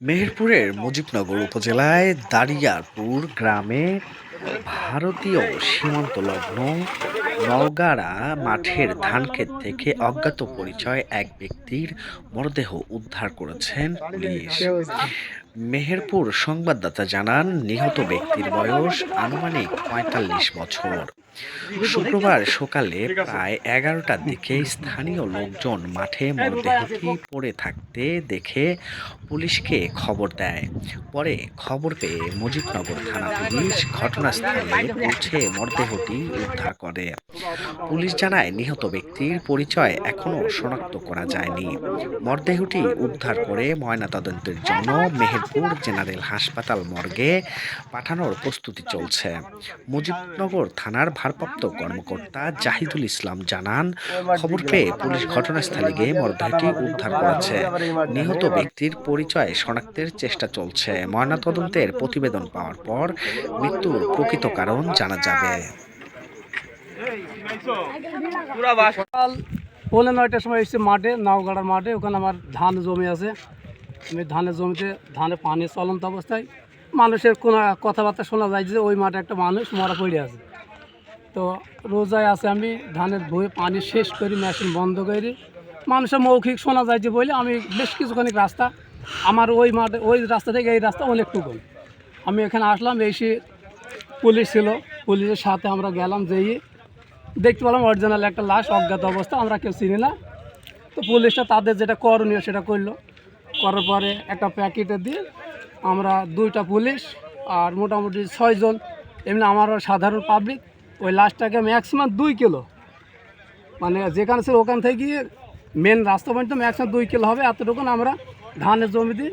মেহেরপুরের মুজিবনগর উপজেলায় দারিয়ারপুর গ্রামে ভারতীয় সীমান্তলগ্ন নওগাড়া মাঠের ধানক্ষেত থেকে অজ্ঞাত পরিচয় এক ব্যক্তির মরদেহ উদ্ধার করেছেন পুলিশ। মেহেরপুর সংবাদদাতা জানান, নিহত ব্যক্তির বয়স আনুমানিক ৪৫ বছর। শুক্রবার সকালে প্রায় ১১টার দিকে স্থানীয় লোকজন মাঠে মরদেহটি পড়ে থাকতে দেখে পুলিশকে খবর দেয়। পরে খবর পেয়ে মুজিবনগর থানা পুলিশ ঘটনাস্থলে পৌঁছে মরদেহটি উদ্ধার করে। পুলিশ জানায়, নিহত ব্যক্তির পরিচয় এখনও শনাক্ত করা যায়নি। মরদেহটি উদ্ধার করে ময়নাতদন্তের জন্য মেহেরপুর জেনারেল হাসপাতাল মর্গে পাঠানোর প্রস্তুতি চলছে। মুজিবনগর থানার ভারপ্রাপ্ত কর্মকর্তা জাহিদুল ইসলাম জানান, খবর পেয়ে পুলিশ ঘটনাস্থলে গিয়ে মরদেহটি উদ্ধার করেছে। নিহত ব্যক্তির পরিচয় শনাক্তের চেষ্টা চলছে। ময়নাতদন্তের প্রতিবেদন পাওয়ার পর মৃত্যুর প্রকৃত কারণ জানা যাবে। সকাল 9:30টার সময় এসেছি মাঠে, নাওগাড়ার মাঠে। ওখানে আমার ধান জমি আছে। আমি ধানের জমিতে ধানে পানি চলন্ত অবস্থায় মানুষের কোনো কথাবার্তা শোনা যায় যে ওই মাঠে একটা মানুষ মরা পড়ে আছে। তো রোজায় আছে, আমি ধানের বয়ে পানি শেষ করি, মেশিন বন্ধ করি। মানুষের মৌখিক শোনা যায় যে বলে আমি বেশ কিছুখানি রাস্তা, আমার ওই মাঠে ওই রাস্তা থেকে এই রাস্তা অনেকটুকু। আমি এখানে আসলাম, এসে পুলিশ ছিল, পুলিশের সাথে আমরা গেলাম, যেয়ে দেখতে পেলাম অরিজিনাল একটা লাশ অজ্ঞাত অবস্থা, আমরা কেউ চিনি না। তো পুলিশটা তাদের যেটা করণীয় সেটা করলো। করার পরে একটা প্যাকেটে দিয়ে আমরা 2টা পুলিশ আর মোটামুটি 6 জন এমনি আমার সাধারণ পাবলিক ওই লাশটাকে ম্যাক্সিমাম 2 কিলো, মানে যেখানে ছিল ওখান থেকে গিয়ে মেন রাস্তা পর্যন্ত ম্যাক্সিমাম 2 কিলো হবে, এতটুকু আমরা ধানের জমি দিয়ে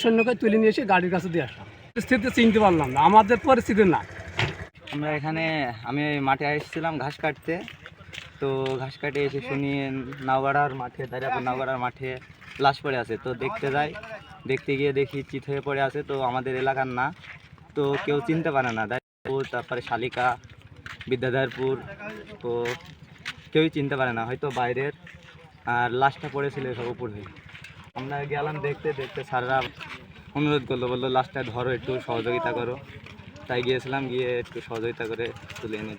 সৈন্যকে তুলে নিয়ে এসে গাড়ির কাছে দিয়ে আসলাম। পরিস্থিতি চিনতে পারলাম না, আমাদের পরিস্থিতি না। আমি মাঠে এসেছিলাম ঘাস কাটতে। তো ঘাস কাটে এসে শুনি নাওগাড়ার মাঠে, দারিয়াপুর নাওগাড়ার মাঠে লাশ পড়ে আছে। তো দেখতে যাই, দেখতে গিয়ে দেখি চিত হয়ে পড়ে আছে। তো আমাদের এলাকার না, তো কেউ চিনতে পারে না। দারিয়াপুর, তারপরে শালিকা, বিদ্যাধরপুর, তো কেউই চিনতে পারে না, হয়তো বাইরের। আর লাশটা পড়েছিল সব উপর হয়ে। আমরা গেলাম দেখতে দেখতে, স্যাররা অনুরোধ করলো, বললো লাশটা ধরো, একটু সহযোগিতা করো। তাই গিয়েছিলাম, গিয়ে একটু সহযোগিতা করে তুলে এনে